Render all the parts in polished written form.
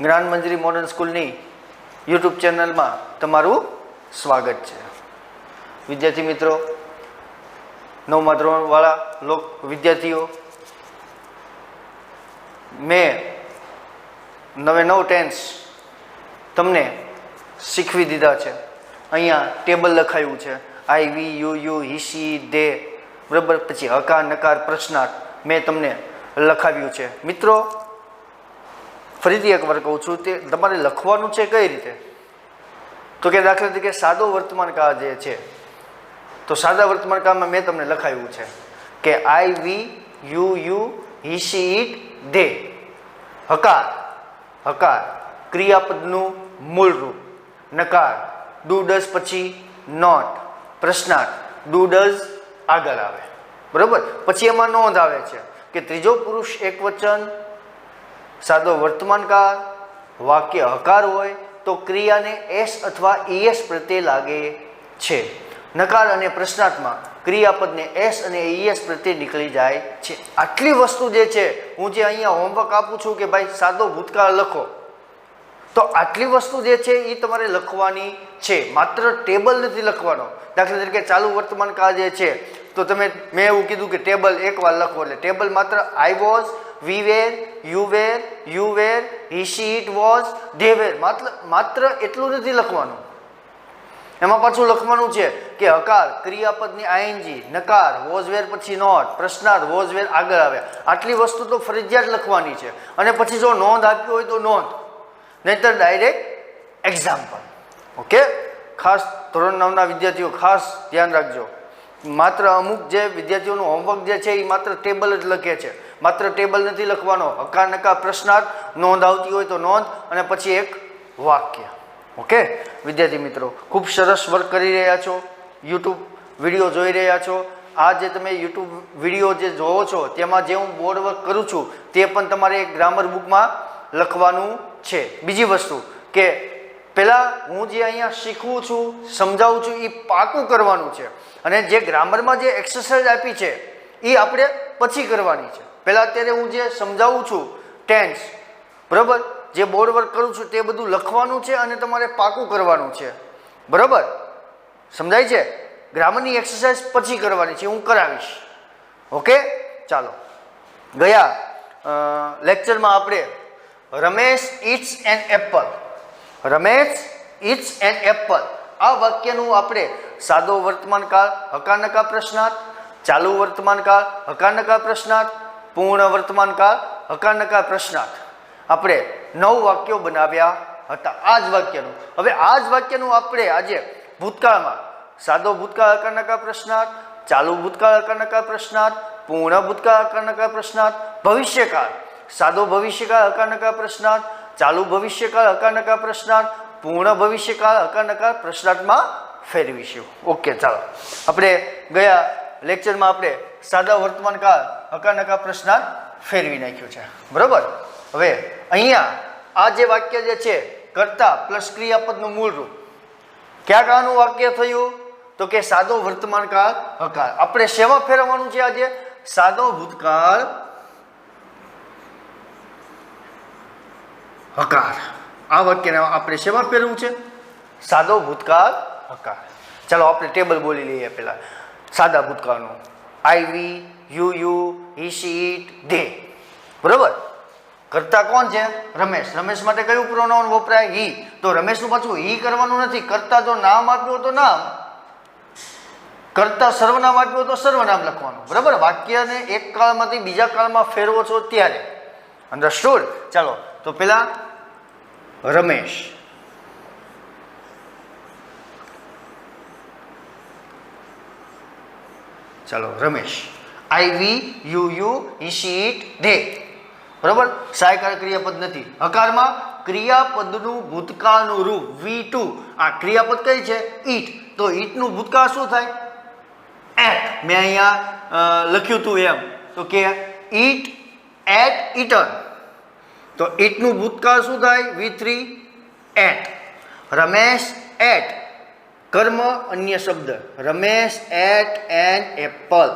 Gyanmanjari modern સ્કૂલની YouTube ચેનલમાં તમારું સ્વાગત છે। વિદ્યાર્થી મિત્રો, નવમા ધોરણવાળા વિદ્યાર્થીઓ, મેં 9 ટેન્સ તમને શીખવી દીધા છે। અહીંયા ટેબલ લખાયું છે, આઈ, વી, યુ, હી, સી, દે, બરાબર। પછી હકાર, નકાર, પ્રશ્નાર્થ મેં તમને લખાવ્યું છે। મિત્રો, ફરીથી એકવાર કહું છું, તે તમારે લખવાનું છે કઈ રીતે? તો કે દાખલા તરીકે સાદો વર્તમાન કાળ જે છે, તો સાદા વર્તમાન કાળમાં મેં તમને લખાવ્યું છે કે આઈ, we, you, he, she, it, they. હકાર, હકાર ક્રિયાપદનું મૂળ રૂપ। નકાર ડુ, ડઝ પછી નોટ। પ્રશ્નાર્થ ડુ, ડઝ આગળ આવે, બરોબર। પછી એમાં નોંધ આવે છે કે ત્રીજો પુરુષ એકવચન, સાદો વર્તમાન કાળ, વાક્ય હકાર હોય તો ક્રિયાને એસ અથવા ઈએસ પ્રત્યે લાગે છે। નકાર અને પ્રશ્નાર્થમાં ક્રિયાપદને એસ અને ઈએસ પ્રત્યે નીકળી જાય છે। આટલી વસ્તુ જે છે, હું જે અહીંયા હોમવર્ક આપું છું કે ભાઈ સાદો ભૂતકાળ લખો, તો આટલી વસ્તુ જે છે એ તમારે લખવાની છે, માત્ર ટેબલ નથી લખવાનો। દાખલા તરીકે ચાલુ વર્તમાન કાળ જે છે, તો મેં એવું કીધું કે ટેબલ એકવાર લખો, એટલે ટેબલ માત્ર I was, we were, you were, he, she, it was, they were, માત્ર એટલું નથી લખવાનું। એમાં પાછું લખવાનું છે કે હકાર ક્રિયાપદની આઈએનજી, નકાર વોઝ વેર પછી નોટ, પ્રશ્નાર્થ વોઝ વેર આગળ આવે। આટલી વસ્તુ તો ફરજિયાત લખવાની છે। અને પછી જો નોંધ આપી હોય તો નોંધ, નહીતર ડાયરેક્ટ એક્ઝામ્પલ। ઓકે, ખાસ ધોરણ 9ના વિદ્યાર્થીઓ ખાસ ધ્યાન રાખજો। માત્ર અમુક જે વિદ્યાર્થીઓનું હોમવર્ક જે છે એ માત્ર ટેબલ જ લખે છે, માત્ર ટેબલ નથી લખવાનો। હકાર, નકાર, પ્રશ્નાર્થ, નોંધ આવતી હોય તો નોંધ, અને પછી એક વાક્ય। ઓકે વિદ્યાર્થી મિત્રો, ખૂબ સરસ વર્ક કરી રહ્યા છો, યુટ્યુબ વિડીયો જોઈ રહ્યા છો। આ જે તમે યુટ્યુબ વિડીયો જે જોવો છો, તેમાં જે હું બોર્ડ વર્ક કરું છું તે પણ તમારે એક ગ્રામર બુકમાં લખવાનું છે। બીજી વસ્તુ કે પહેલાં હું જે અહીંયા શીખવું છું, સમજાવું છું, એ પાકું કરવાનું છે, અને જે ગ્રામરમાં જે એક્સરસાઇઝ આપી છે એ આપણે પછી કરવાની છે। પહેલાં અત્યારે હું જે સમજાવું છું ટેન્સ, બરાબર, જે બોર્ડ વર્ક કરું છું તે બધું લખવાનું છે અને તમારે પાકું કરવાનું છે, બરાબર? સમજાય છે? ગ્રામરની એક્સરસાઇઝ પછી કરવાની છે, હું કરાવીશ। ઓકે, ચાલો, ગયા લેક્ચરમાં આપણે Ramesh eats an apple, Ramesh eats an apple આ વાક્યનું આપણે સાદો વર્તમાન કાળ, હકાર, નકાર, પ્રશ્નાર્થ, ચાલુ વર્તમાન કાળ, હકાર, નકાર, પ્રશ્નાર્થ, પૂર્ણ વર્તમાન કાળ, હકાર, નકાર, પ્રશ્નાર્થ, આપણે 9 વાક્યો બનાવ્યા હતા આ જ વાક્યનું। હવે આ જ વાક્યનું આપણે આજે ભૂતકાળમાં સાદો ભૂતકાળ, હકાર, નકાર, પ્રશ્નાર્થ, ચાલુ ભૂતકાળ, હકાર, નકાર, પ્રશ્નાર્થ, પૂર્ણ ભૂતકાળ, હકાર, નકાર, પ્રશ્નાર્થ, ભવિષ્યકાળ, સાદો ભવિષ્યકાળ, હકાર, નકાર, પ્રશ્નાર્થ, ચાલુ ભવિષ્યકાળ, હકાર, નકાર, પ્રશ્નાર્થ, પૂર્ણ ભવિષ્યકાળ, હકાર, નકાર, પ્રશ્નાર્થમાં ફેરવીશું। ઓકે, ચાલો, આપણે ગયા લેક્ચરમાં આપણે સાદા વર્તમાન કાળ, હકાર, નકાર, પ્રશ્નાર્થ ફેરવી નાખ્યું છે, બરોબર? હવે અહીંયા આ જે વાક્ય જે છે, કર્તા પ્લસ ક્રિયાપદનું મૂળ રૂપ, ક્યાં કાળનું વાક્ય થયું? તો કે સાદો વર્તમાન કાળ, હકાર। આપણે શેમાં ફેરવવાનું છે આજે? સાદો ભૂતકાળ, હકાર। આ વાક્યને આપણે શેમાં ફેરવવું છે? સાદો ભૂતકાળ, હકાર। ચાલો આપણે ટેબલ બોલી લઈએ પહેલા સાદા ભૂતકાળનું। I, we, you, he, she, it, they, બરોબર? કર્તા કોણ છે? રમેશ। રમેશ માટે કયું પ્રોનાઉન વપરાય? હી। તો રમેશનું પાછું હી કરવાનું નથી। કર્તા જો નામ આપ્યું તો નામ, કર્તા સર્વનામ આપ્યું તો સર્વનામ લખવાનું, બરાબર? વાક્યને એક કાળમાંથી બીજા કાળમાં ફેરવો છો ત્યારે, અન્ડરસ્ટુડ? ચાલો, તો પેલા રમેશ, ચાલો Ramesh, I, we, you, he, she, it, they, બરાબર? સહાયકાર ક્રિયાપદ નથી। હકારમાં ક્રિયાપદનું ભૂતકાળનું રૂપ V2, આ ક્રિયાપદ કઈ છે? ઈટ। તો ઈટનું ભૂતકાળ શું થાય? એટ। મેં અહીંયા લખ્યું હતું એમ, તો કે ઈટ, એટ, ઈટન। તો ઈટનું ભૂતકાળ શું થાય? V3 at. રમેશ એટ, કર્મ અન્ય શબ્દ, રમેશ એટ એન એપલ।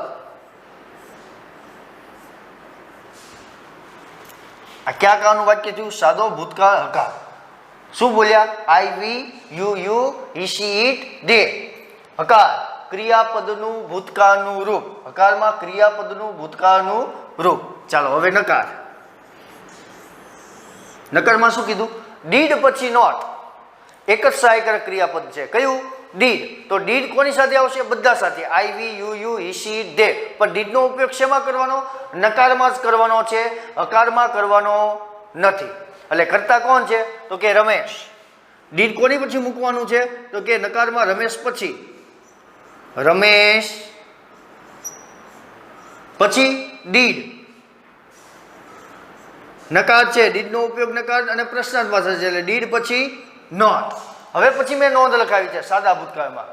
આ ક્યાં કાળનું વાક્ય થયું? સાદો ભૂતકાળ હકાર. શું બોલ્યા? I we you you he she it they. હકાર ક્રિયાપદનું ભૂતકાળનું રૂપ. હકારમાં ક્રિયાપદનું ભૂતકાળનું રૂપ. ચાલો હવે નકાર. નકારમાં શું કીધું? ડીડ પછી નોટ. એક જ સહાયકારક ક્રિયાપદ છે. કયું? ડીડ. તો ડીડ કોની સાથે આવશે? બધા સાથે. I we you you he she it they. પણ ડીડનો ઉપયોગ શેમાં કરવાનો? નકારમાં જ કરવાનો છે, હકારમાં કરવાનો નથી. એટલે કરતા કોણ છે? તો કે રમેશ. ડીડ કોની પછી મૂકવાનું છે? તો કે નકારમાં રમેશ પછી. રમેશ પછી ડીડ. નકાર છે, ડીડનો ઉપયોગ નકાર અને પ્રશ્નાર્થ ભાષા છે એટલે ડીડ પછી નોટ. હવે પછી મેં નોંધ લખાવી છે સાદા ભૂતકાળમાં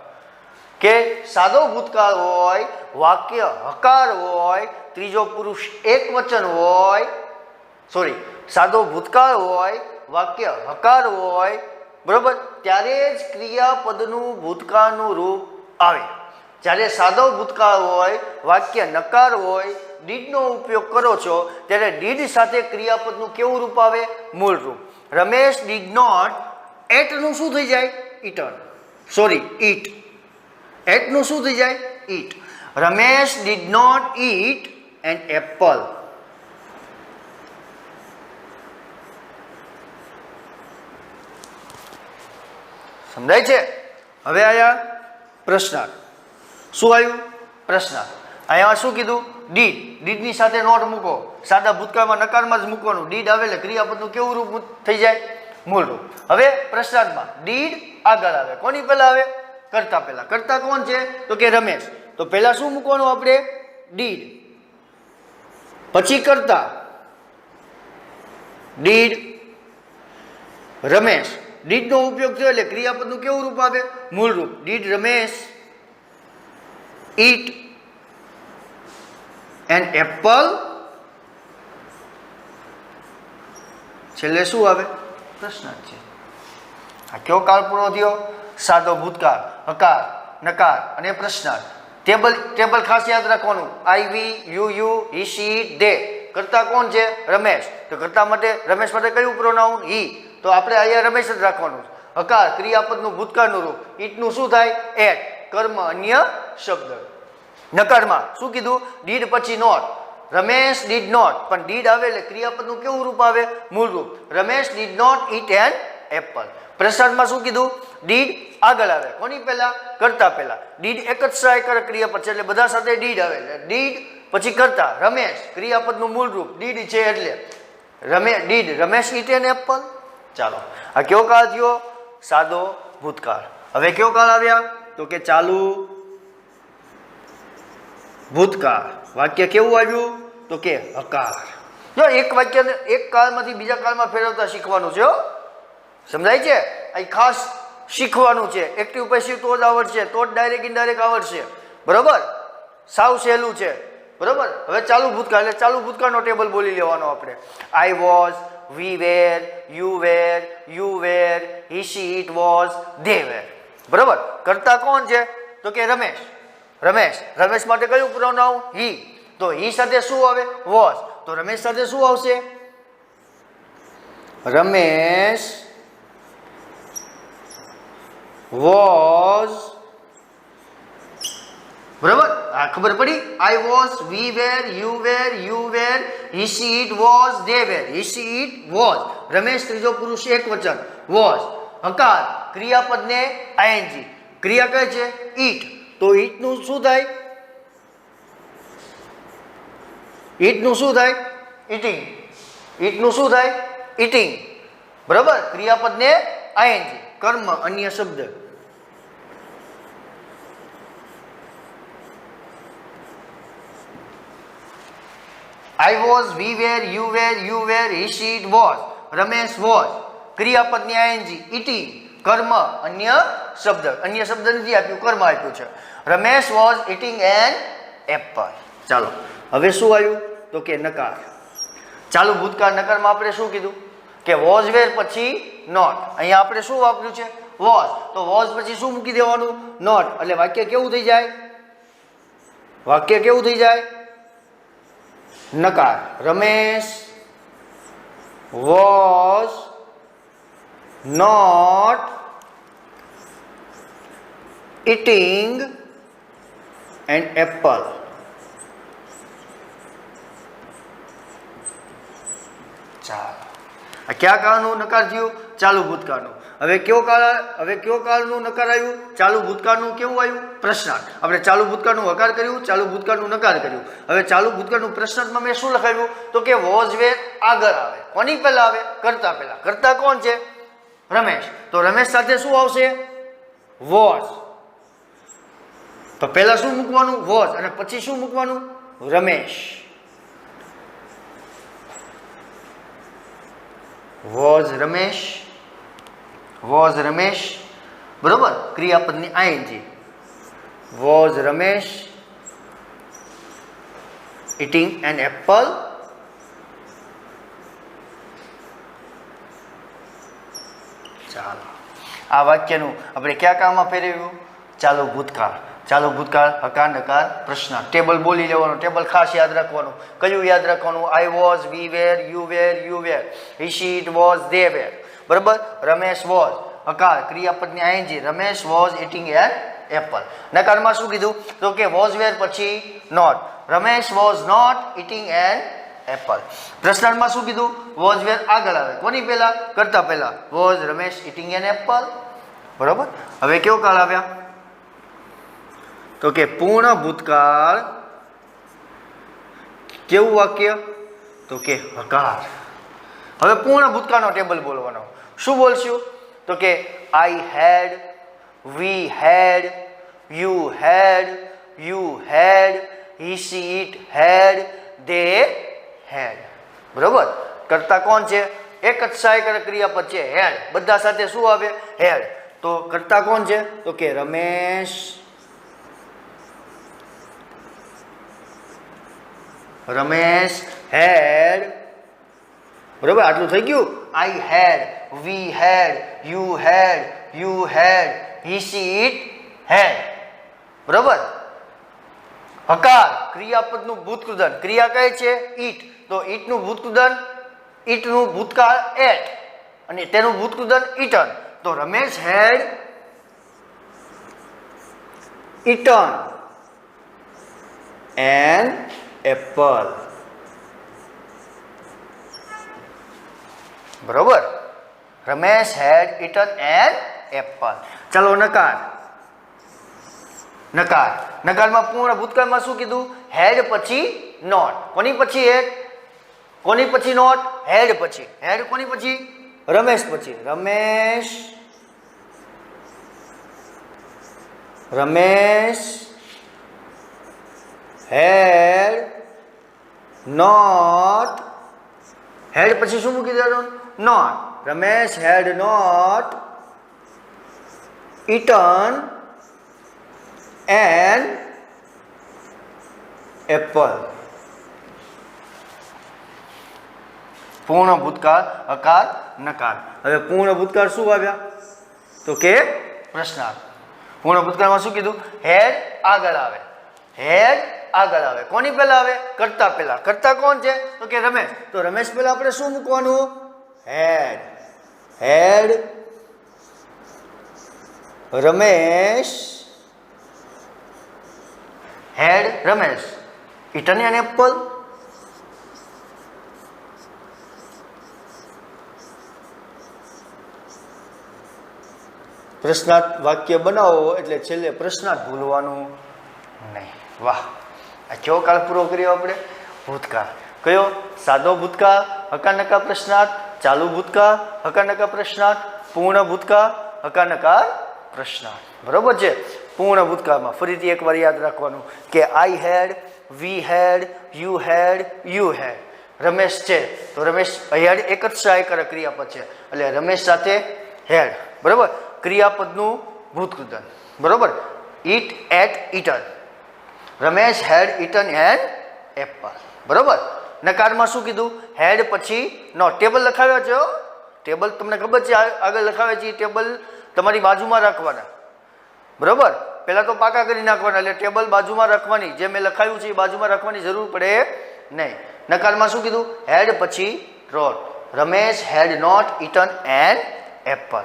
કે સાદો ભૂતકાળ હોય, વાક્ય હકાર હોય, ત્રીજો પુરુષ એક વચન હોય, સાદો ભૂતકાળ હોય, વાક્ય હકાર હોય, બરોબર, ત્યારે જ ક્રિયાપદનું ભૂતકાળનું રૂપ આવે. જ્યારે સાદો ભૂતકાળ હોય, વાક્ય નકાર હોય, ડીડનો ઉપયોગ કરો છો ત્યારે ડીડ સાથે ક્રિયાપદનું કેવું રૂપ આવે? મૂળ રૂપ. રમેશ ડીડ નોટ એટનું શું થઈ જાય? ઇટન. ઈટ. એટનું શું થઈ જાય? Eat. Ramesh did not eat an apple. સમજાય છે? હવે આયા પ્રશ્નાર્થ. શું આવ્યું? પ્રશ્નાર્થ. અહીંયા શું કીધું? ડીડ. ડીડની સાથે નોટ મૂકો. સાદા ભૂતકાળમાં નકારમાં જ મૂકવાનું. ડીડ આવે એટલે ક્રિયાપદનું કેવું રૂપ થઈ જાય? મૂળ રૂપ. હવે પ્રશ્નાર્થમાં ડીડ આગળ આવે. કોની પહેલા આવે? કરતા પહેલા. કરતા કોણ છે? તો કે રમેશ. તો પહેલા શું મૂકવાનું આપણે? ડીડ. પછી કરતા. ડીડ રમેશ. ડીડનો ઉપયોગ થયો એટલે ક્રિયાપદનું કેવું રૂપ આવે? મૂળ રૂપ. Did Ramesh eat an apple. છેલ્લે શું આવે? પ્રશ્નાર્થ છે. આ કયો કાળ પૂરો થયો? સાદો ભૂતકાળ, હકાર, નકાર અને પ્રશ્નાર્થ. ટેબલ ખાસ યાદ રાખવાનું. I we you you he she it they. કરતા કોણ છે? રમેશ. તો કરતા માટે રમેશ માટે કયું પ્રોનાઉન? હી. તો આપણે અહીંયા રમેશ જ રાખવાનું. હકાર ક્રિયાપદનું ભૂતકાળનું રૂપ. ઈટનું શું થાય? એટ. કર્મ અન્ય શબ્દ. નકારમાં શું કીધું? ડીડ પછી નોટ. Ramesh did not. પણ ડીડ આવે એટલે ક્રિયાપદનું કેવું રૂપ આવે? મૂળ રૂપ. Ramesh did not eat an apple. પ્રશ્નાર્થમાં શું કીધું? ડીડ આગળ આવે. કોની પહેલા? કરતા પહેલા. ડીડ એક જ સહાયકારક ક્રિયાપદ છે એટલે બધા સાથે ડીડ આવે. ડીડ પછી કરતા. રમેશ ક્રિયાપદનું મૂળ રૂપ. ડીડ છે એટલે did Ramesh eat an apple. ચાલો, આ કયો કાળ થયો? સાદો ભૂતકાળ. હવે કયો કાળ આવ્યા? તો કે ચાલુ ભૂતકાળ. વાક્ય કેવું આવ્યું? તો કે હકાર. જો એક વાક્યને એક કાળમાંથી બીજા કાળમાં ફેરવતા શીખવાનું છે. સમજાય છે? અહીં ખાસ શીખવાનું છે. એક્ટિવ પેસિવ તો જ આવડશે, તો જ ડાયરેક્ટ ઇનડાયરેક્ટ આવડશે. બરોબર? સાવ સહેલું છે. બરોબર? હવે ચાલુ ભૂતકાળ એટલે ચાલુ ભૂતકાળનો ટેબલ બોલી લેવાનો આપણે. I was, we were, you were, he she it was, they were. બરોબર? કરતા કોણ છે? તો કે રમેશ. રમેશ માટે કયું પ્રોનાઉન? હી. તો હી સાથે શું આવે? વોઝ. તો રમેશ સાથે શું આવશે? રમેશ વોઝ. બરાબર? આ ખબર પડી? I was, we were, you were, he she it was, they were. He she it was. Ramesh ત્રીજો પુરુષ એક વચન. વોઝ. હકાર ક્રિયાપદને આઈએનજી. ક્રિયા કહે છે ઈટ. તો ઈટનું શું થાય? ઈટનું શું થાય? ઈટિંગ. ઈટનું શું થાય? ઈટિંગ. બરાબર? ક્રિયાપદને આઈએનજી. કર્મ અન્ય શબ્દ. I was, we were, you were, he she it was. Ramesh was. ક્રિયાપદની આઈએનજી. ઈટિંગ. કર્મ અન્ય શબ્દ. અન્ય શબ્દ નથી આપ્યું, કર્મ આપ્યું છે. Ramesh was eating an apple. ચાલો, હવે શું આવ્યું? તો કે નકાર. ચાલુ ભૂતકાળ નકારમાં આપણે શું કીધું? કે વોઝ વેર પછી નોટ. અહીંયા આપણે શું વાપર્યું છે? વોઝ. તો વોઝ પછી શું મૂકી દેવાનું? નોટ. એટલે વાક્ય કેવું થઈ જાય? નકાર. Ramesh was not eating an apple. ચાલો, આ કયા કાળનું નકાર થયું? ચાલુ ભૂતકાળનું. હવે કયો કાળનું નકાર આવ્યું? ચાલુ ભૂતકાળનું કેવું આવ્યું? પ્રશ્નાર્થ. આપણે ચાલુ ભૂતકાળનું હકાર કર્યું, ચાલુ ભૂતકાળનું નકાર કર્યું. હવે ચાલુ ભૂતકાળનું પ્રશ્નાર્થમાં મેં શું લખાવ્યું? તો કે વોઝ વેર આગળ આવે. કોની પહેલા આવે? કરતા પહેલા. કરતા કોણ છે? રમેશ. તો રમેશ સાથે શું આવશે? વોઝ. તો પહેલા શું મૂકવાનું? વોઝ. અને પછી શું મૂકવાનું? રમેશ. વોઝ રમેશ, વોઝ રમેશ, બરોબર. ક્રિયાપદની ING. Was Ramesh eating an apple? ચાલો, આ વાક્યનું આપણે કયા કામમાં ફેરવ્યું? ચાલુ ભૂતકાળ. ચાલુ ભૂતકાળ હકાર નકાર પ્રશ્નાર્થ. ટેબલ બોલી લેવાનું. ટેબલ ખાસ યાદ રાખવાનું. કયું યાદ રાખવાનું? I was, we were, you were, he she it was, they were, બરાબર. રમેશ વોઝ હકાર ક્રિયાપદની ING. Ramesh was eating an apple. નકારમાં શું કીધું? તો કે વોઝ વેર પછી not. Ramesh was not eating an apple. પ્રશ્નાર્થમાં શું કીધું? વોઝ વેર આગળ આવે. કોની પહેલા? કરતા પહેલા. Was Ramesh eating an apple, બરોબર. હવે કેવો કાળ આવ્યા? તો કે પૂર્ણ ભૂતકાળ. કેવું વાક્ય? તો કે હકાર. હવે પૂર્ણ ભૂતકાળનો ટેબલ બોલવાનો. શું બોલશું? તો કે I had, we had, you had, he she it had, they had, બરોબર. કરતા કોણ છે? એક જ સહાયક ક્રિયાપદ છે, હેડ. બધા સાથે શું આવે? હેડ. તો કરતા કોણ છે? તો કે રમેશ, રમેશ હેડ, બરોબર. આટલું થઈ ગયું. આઈ had, we had, you had, he she it હેડ, બરોબર. હકાર ક્રિયાપદનું ભૂતકૃદન. ક્રિયા કઈ છે? ઈટ. તો ઈટનું ભૂતકૃદન, ઈટનું ભૂતકાળ એટ, અને તેનું ભૂતકૃદન ઈટન. તો Ramesh had eaten an apple, બરોબર. રમેશ હેડ ઇટન એન એપલ. ચાલો નકાર. નકારમાં પૂર્ણ ભૂતકાળમાં શું કીધું? હેડ પછી નોટ. કોની પછી હેડ? કોની પછી નોટ? હેડ પછી. હેડ કોની પછી? રમેશ પછી. Ramesh had not. હેડ પછી શું મૂકી દેવાનું? Not. Ramesh had not eaten an apple. પૂર્ણ ભૂતકાળ હકાર નકાર. હવે પૂર્ણ ભૂતકાળ શું આવ્યા? તો કે પ્રશ્નાર્થ. પૂર્ણ ભૂતકાળમાં શું કીધું? હેડ આગળ આવે. હેડ આગળ આવે. કોની પહેલા આવે? કરતા પહેલા. કરતા કોણ છે? તો કે રમેશ. તો રમેશ પહેલા આપણે શું મૂકવાનું? હેડ. હેડ રમેશ, હેડ રમેશ eaten an apple. પ્રશ્નાર્થ વાક્ય બનાવો એટલે છેલ્લે પ્રશ્નાર્થ ભૂલવાનું નહીં. વાહ, આ કયો કાળ પૂરો કર્યો આપણે? ભૂતકાળ. કયો? સાદો ભૂતકાળ હકાર નકાર પ્રશ્નાર્થ, ચાલુ ભૂતકાળ હકાર નકાર પ્રશ્નાર્થ, પૂર્ણ ભૂતકાળ હકાર નકાર પ્રશ્નાર્થ, બરોબર છે. પૂર્ણ ભૂતકાળમાં ફરીથી એકવાર યાદ રાખવાનું કે I had, we had, you હેડ. રમેશ છે તો રમેશ હેડ એક જ સહાયક ક્રિયાપદ છે એટલે રમેશ સાથે હેડ, બરોબર. ક્રિયાપદનું ભૂતકૃદન, બરોબર. Eat ate eaten. Ramesh had eaten an apple, બરોબર. નકારમાં શું કીધું? હેડ પછી નો. ટેબલ લખાવ્યા છે. ટેબલ તમને ખબર છે આગળ લખાવે છે. ટેબલ તમારી બાજુમાં રાખવાના, બરોબર. પહેલાં તો પાકા કરી નાખવાના એટલે ટેબલ બાજુમાં રાખવાની. જે મેં લખાવ્યું છે એ બાજુમાં રાખવાની જરૂર પડે નહીં. નકારમાં શું કીધું? હેડ પછી રોડ. Ramesh had not eaten an apple.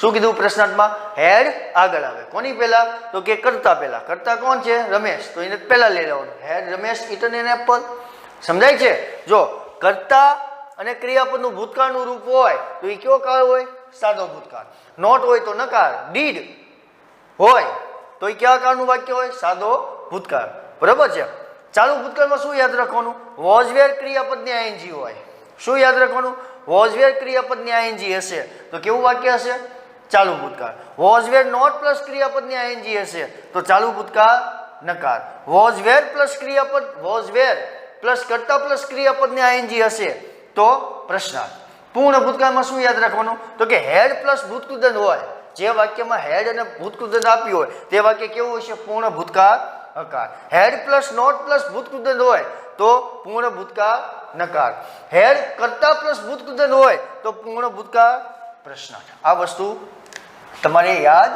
શું કીધું પ્રશ્નાર્થમાં? હેડ આગળ આવે. કોની પહેલા? તો કે કરતા પહેલા. કરતા કોણ છે? રમેશ. તો એને પહેલા લઈ લેવાનું. હેડ રમેશ ઇટન એન એપલ. સમજાય છે? જો કરતા અને ક્રિયાપદનું ભૂતકાળનું રૂપ હોય તો એ કયો કાળ હોય? સાદો ભૂતકાળ. નોટ હોય તો નકાર. ડીડ હોય તો એ કયા કાળનું વાક્ય હોય? સાદો ભૂતકાળ. બરાબર છે? ચાલુ ભૂતકાળમાં શું યાદ રાખવાનું? વોઝ વેર ક્રિયાપદની આઈએનજી હોય. શું યાદ રાખવાનું? વોઝ વેર ક્રિયાપદની આઈએનજી હશે તો કેવું વાક્ય હશે? ચાલુ ભૂતકાળ. વોઝ વેર નોટ પ્લસ ક્રિયાપદની આઈએનજી હશે તો ચાલુ ભૂતકાળ નકાર. વોઝ વેર પ્લસ ક્રિયાપદ, વોઝ વેર પ્લસ કરતા પ્લસ ક્રિયાપદની આઈએનજી હશે તો પ્રશ્નાર્થ. પૂર્ણ ભૂતકાળમાં શું યાદ રાખવાનું? તો કે હેડ પ્લસ ભૂતકૃદંત હોય. જે વાક્યમાં હેડ અને ભૂતકૃદંત આપ્યું હોય તે વાક્ય કેવું હશે? પૂર્ણ ભૂતકાળ હકાર. હેડ પ્લસ નોટ પ્લસ ભૂતકૃદંત હોય તો પૂર્ણ ભૂતકાળ નકાર. હેડ કરતા પ્લસ ભૂતકૃદંત હોય તો પૂર્ણ ભૂતકાળ પ્રશ્નાર્થ. આ વસ્તુ તમારે યાદ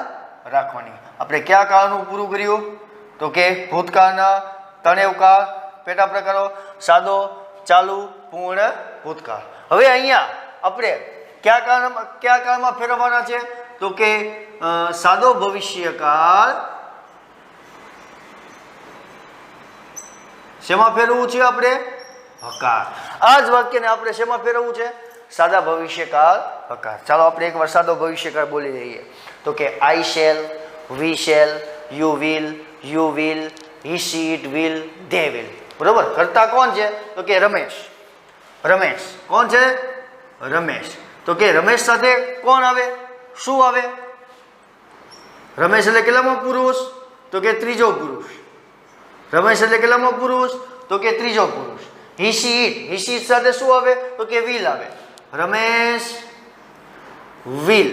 રાખવાની. આપણે કયા કાળનું પૂરું કર્યું? તો કે ભૂતકાળના તણેવકાળ, પેટા પ્રકારો, સાદો, ચાલુ, પૂર્ણ ભૂતકાળ. હવે અહીંયા આપણે કયા કાળમાં ફેરવવાના છે? તો કે સાદો ભવિષ્યકાળ. શેમાં ફેરવવું છે આપણે? હકાર. આ જ વાક્યને આપણે શેમાં ફેરવવું છે? સાદા ભવિષ્યકાળ હકાર. ચાલો આપણે એકવાર સાદો ભવિષ્યકાળ બોલી લઈએ. તો કે I shall, we shall, you will, he she it will, they will. બરોબર? કરતા કોણ છે? તો કે રમેશ. રમેશ કોણ છે? રમેશ. તો કે રમેશ સાથે કોણ આવે? શું આવે? રમેશ એટલે કેટલામો પુરુષ? તો કે ત્રીજો પુરુષ. રમેશ એટલે કેટલામો પુરુષ? તો કે ત્રીજો પુરુષ. હી she it, he she it સાથે શું આવે? તો કે વિલ આવે. રમેશ વિલ.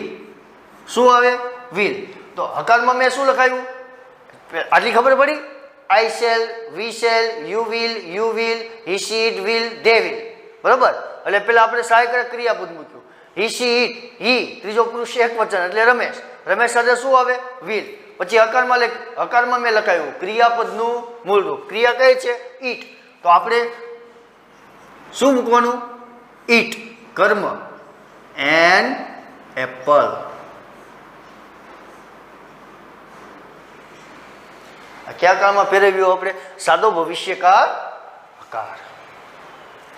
શું આવે? વિલ. તો હકારમાં મેં શું લખાયું? આટલી ખબર પડી? I shall, we shall, you will, he she it will, they will. બરોબર? એટલે પેલા આપણે સહાયક ક્રિયાપદ મૂક્યું. હી શી ઇટ, હી ત્રીજો પુરુષ એક વચન એટલે રમેશ. રમેશ સાથે શું આવે? વિલ. પછી હકારમાં મેં લખાયું ક્રિયાપદનું મૂળ રૂપ. ક્રિયા કઈ છે? ઈટ. તો આપણે શું મૂકવાનું? ઈટ. કર્મ એન એપલ. કયા કાળમાં ફેરવ્યું આપણે? સાદો ભવિષ્યકાળ હકાર.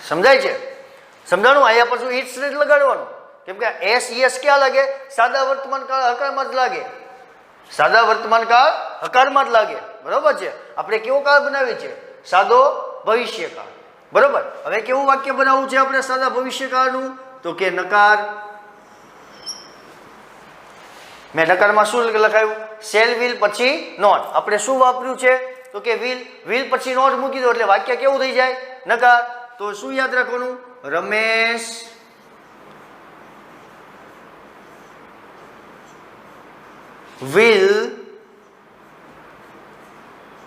સમજાય છે? સમજાણું? અહીંયા પાછું ઈટ્સ જ લગાડવાનું. કેમ કે એસ યસ ક્યાં લાગે? સાદા વર્તમાન કાળ હકારમાં જ લાગે. સાદા વર્તમાન કાળ હકારમાં જ લાગે. બરોબર છે? આપણે કેવો કાળ બનાવી છે? સાદો ભવિષ્યકાળ. બરોબર? હવે કેવું વાક્ય બનાવવું છે આપણે સાદા ભવિષ્યકાળનું? તો કે નકાર. મેં નકારમાં શું લખાયું? શેલ વિલ પછી નોટ. આપણે શું વાપર્યું છે? તો કે વિલ પછી નોટ મૂકી દો એટલે વાક્ય કેવું થઈ જાય? નકાર. તો શું યાદ રાખવાનું? રમેશ વિલ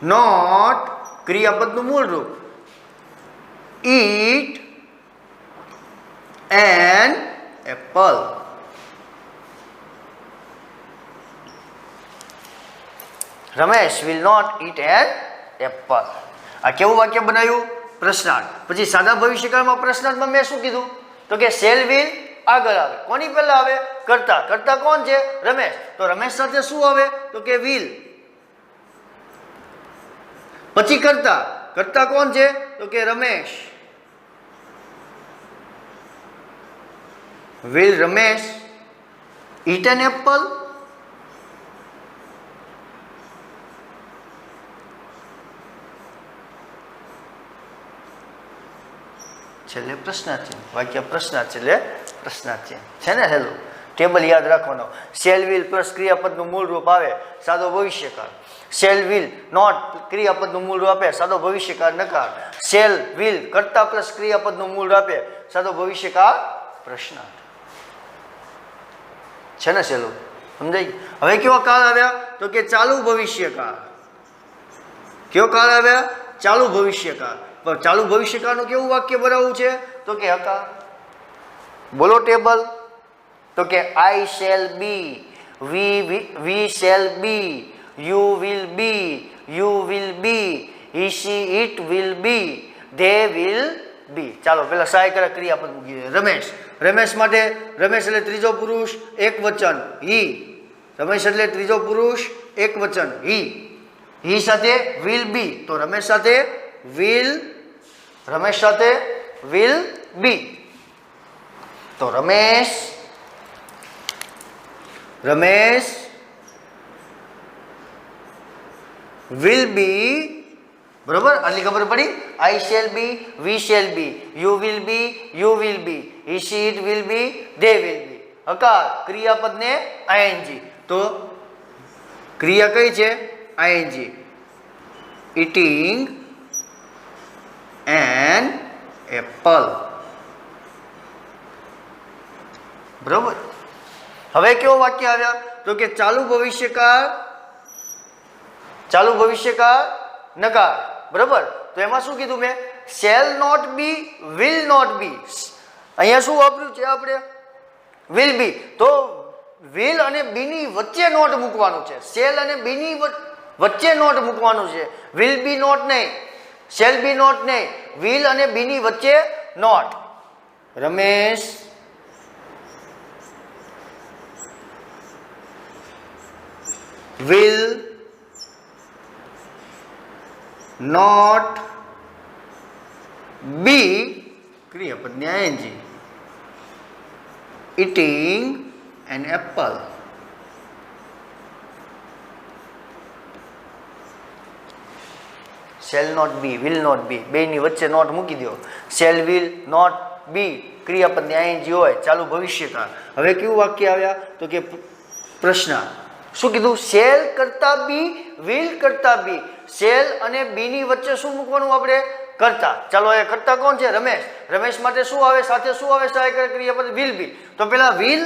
નોટ ક્રિયાપદનું મૂળ રૂપ eat an apple. Ramesh will not eat an apple. આ કેવું વાક્ય બનાવ્યું? પ્રશ્નાર્થ. પછી સાદા ભવિષ્યકાળમાં પ્રશ્નાર્થમાં મેં શું કીધું? તો કે શેલ વિલ આગળ આવે. કોની પહેલા આવે? કરતા. કરતા કોણ છે? રમેશ. તો રમેશ સાથે શું આવે? તો કે વિલ. પછી કરતા. કરતા કોણ છે? તો કે Ramesh. Will Ramesh eat an apple? છેલ્લે પ્રશ્નાર્થ ચિહ્ન. વાક્ય પ્રશ્નાર્થ છેલ્લે પ્રશ્નાર્થ ચિહ્ન છે ને? હેલો ટેબલ યાદ રાખવાનો. શેલ વિલ પ્લસ ક્રિયાપદનું મૂળ રૂપ આવે સાદો ભવિષ્યકાળ. શેલ વિલ નોટ ક્રિયાપદનું મૂળ રૂપ આપે સાદો ભવિષ્યકાળ નકાર. શેલ વિલ કરતા પ્લસ ક્રિયાપદનું મૂળ આપે સાદો ભવિષ્યકાળ પ્રશ્નાર્થ. છે ને? સેલું સમજાય? હવે કેવો કાળ આવ્યા? તો કે ચાલુ ભવિષ્યકાળ. કેવો કાળ આવ્યા? ચાલુ ભવિષ્યકાળ. પણ ચાલુ ભવિષ્યકાળનું કેવું વાક્ય બનાવવું છે? તો કે હકાર. બોલો ટેબલ. તો કે I shall be, we shall be, you will be, he she it will be, they will be. ચાલો પેલા સહાયક ક્રિયાપદ મૂકી દઈએ. રમેશ, રમેશ માટે રમેશ એટલે ત્રીજો પુરુષ એક વચન હી. રમેશ એટલે ત્રીજો પુરુષ એક વચન હી. હી સાથે વિલ બી, તો રમેશ સાથે વિલ બી. તો રમેશ વિલ બી, બરોબર. આટલી ખબર પડી. I shall be, we shall be, you will be, he she it will be, they will be. હકાર ક્રિયાપદને આઈએનજી, તો ક્રિયા કઈ છે? આઈએનજી. Eating an apple. બરોબર. હવે કેવો વાક્ય આવ્યા? તો કે ચાલુ ભવિષ્યકાળ નકાર. બરોબર. તો એમાં શું કીધું મેં? Shall not be, will not be. અહીંયા શું વાપર્યું છે આપણે? Will be. તો વિલ અને બી ની વચ્ચે નોટ મૂકવાનું છે. શેલ અને બી ની વચ્ચે નોટ મૂકવાનું છે. વિલ બી નોટ નહીં, શેલ બી નોટ નહીં, વિલ અને બી ની વચ્ચે not. Ramesh will not be ક્રિયાપદની ING eating an apple. shall not be, will not be, બેની વચ્ચે નોટ મૂકી દો. shall will not be ક્રિયાપદની આઈએનજી હોય, ચાલુ ભવિષ્યકાળ. હવે કેવું વાક્ય આવ્યા? તો કે પ્રશ્ન શું કીધું? શેલ કરતા બી, વિલ કરતા બી. શેલ અને બી ની વચ્ચે શું મૂકવાનું આપણે? કરતા. ચાલો એ કરતા કોણ છે? રમેશ. રમેશ માટે શું આવે? સાથે શું આવે? સહાયક ક્રિયાપદ વિલ બી. તો પેલા વિલ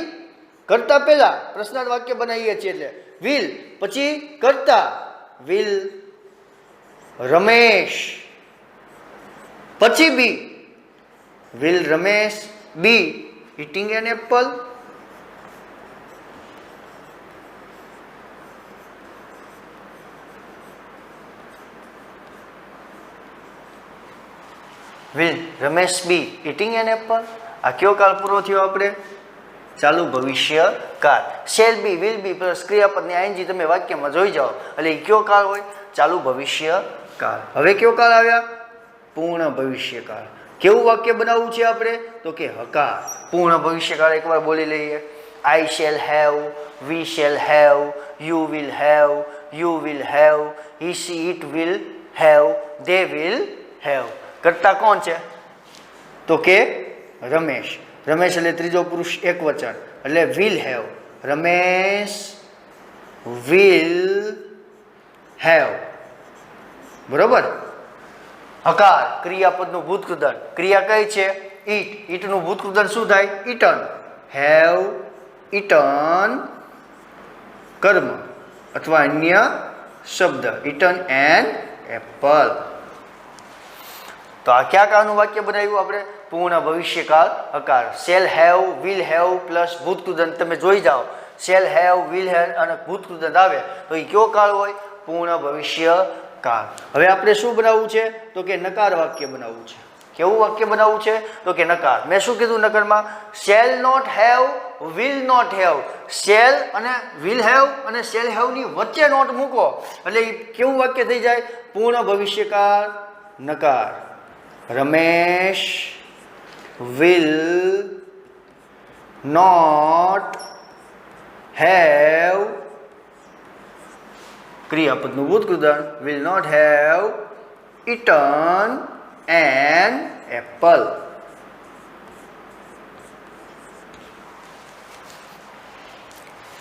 કરતા પહેલા પ્રશ્નાર્થ વાક્ય બનાવીએ છીએ એટલે વિલ, પછી કરતા વિલ રમેશ, પછી be will Ramesh be eating an apple. Will Ramesh be eating an apple. આ કયો કાળ પૂરો થયો આપણે? ચાલુ ભવિષ્ય કાળ. Shall be, will be plus ક્રિયાપદની આઈએનજી તમે વાક્યમાં જોઈ જાઓ એટલે એ કયો કાળ હોય? ચાલુ ભવિષ્ય કાળ. હવે કયો કાળ આવ્યા? પૂર્ણ ભવિષ્ય કાળ. કેવું વાક્ય બનાવવું છે આપણે? તો કે હકાર. પૂર્ણ ભવિષ્ય કાળ એકવાર બોલી લઈએ. I shall have, we shall have, you will have, he she it will have, they will have. કરતા કોણ છે? તો કે રમેશ. રમેશ એટલે ત્રીજો પુરુષ એક વચન એટલે will have. Ramesh will have. બરોબર. હકાર ક્રિયાપદનું ભૂતકૃદન. ક્રિયા કઈ છે? ઈટ. ઈટનું ભૂતકૃદન શું થાય? ઈટન. હેવ ઈટન કર્મ અથવા અન્ય શબ્દ. Eaten an apple. તો આ કયા કાળનું વાક્ય બનાવ્યું આપણે? પૂર્ણ ભવિષ્યકાળ હકાર. Shall have, will have plus ભૂતકૃદન તમે જોઈ જાઓ. શેલ હેવ, વિલ હેવ અને ભૂતકૃદન આવે તો એ કયો કાળ હોય? પૂર્ણ ભવિષ્ય કાળ. હવે આપણે શું બનાવવું છે? તો કે નકાર વાક્ય બનાવવું છે. કેવું વાક્ય બનાવવું છે? તો કે નકાર. મેં શું કીધું નકારમાં? Shall not have, will not have. Shall અને વિલ હેવ અને શેલ હેવ ની વચ્ચે નોટ મૂકો એટલે એ કેવું વાક્ય થઈ જાય? પૂર્ણ ભવિષ્યકાળ નકાર. Ramesh will not have ક્રિયાપદનું ભૂતકૃદન will not have eaten an apple.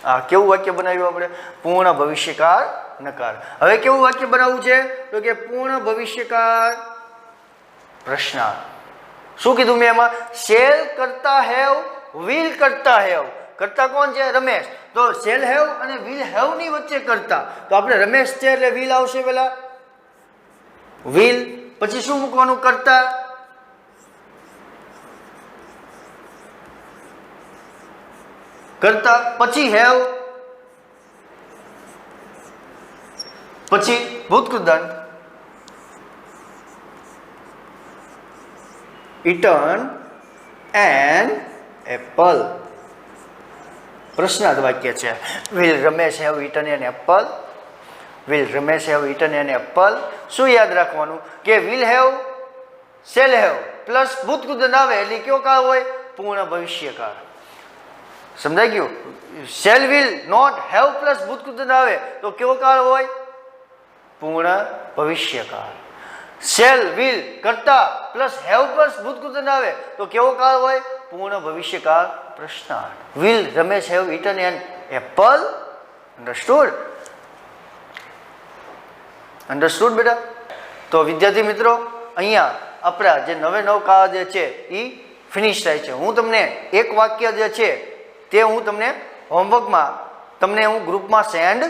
આ કેવું વાક્ય બનાવ્યું આપણે? પૂર્ણ ભવિષ્યકાળ નકાર. હવે કેવું વાક્ય બનાવવું છે? તો કે પૂર્ણ ભવિષ્યકાળ પ્રશ્નાર્થ. શું કીધું મેં એમાં? શેલ કરતા હેવ, વિલ કરતા હેવ. કરતા કોણ છે? રમેશ. તો શેલ હેવ અને વિલ હેવ ની વચ્ચે કરતા. તો આપણે રમેશ છે એટલે વિલ આવશે પેલા વિલ, પછી શું મૂકવાનું? કરતા. કરતા પછી હેવ, પછી ભૂતકૃદન. eaten an apple. પ્રશ્નાર્થ વાક્ય છે. Will Ramesh have eaten an apple? Will Ramesh have eaten an apple? શું યાદ રાખવાનું કે will have, shall have plus ભૂતકૃત આવે એટલે કયો કાળ હોય? પૂર્ણ ભવિષ્યકાળ. સમજાઈ ગયું? shall will not have plus ભૂતકૃત આવે તો કયો કાળ હોય? પૂર્ણ ભવિષ્યકાળ. shall will કરતા પ્લસ have પ્લસ ભૂતકૃત આવે તો કેવો કાળ હોય? પૂર્ણ ભવિષ્યકાળ. પ્રશ્નાર્થ. will Ramesh have eaten an apple? Understood? Understood બેટા? તો વિદ્યાર્થી મિત્રો અહીંયા આપણા જે નવે નવ કાળ જે છે એ ફિનિશ થાય છે. હું તમને એક વાક્ય જે છે તે હું તમને હોમવર્કમાં તમને હું ગ્રુપમાં સેન્ડ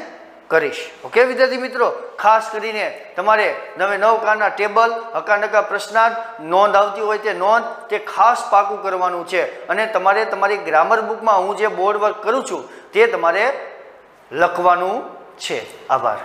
કરીશ. ઓકે વિદ્યાર્થી મિત્રો, ખાસ કરીને તમારે નવે નવ કાળના ટેબલ, હકાનકા પ્રશ્નાર્થ, નોંધ આવતી હોય તે નોંધ તે ખાસ પાકું કરવાનું છે અને તમારે તમારી ગ્રામર બુકમાં હું જે બોર્ડ વર્ક કરું છું તે તમારે લખવાનું છે. આભાર.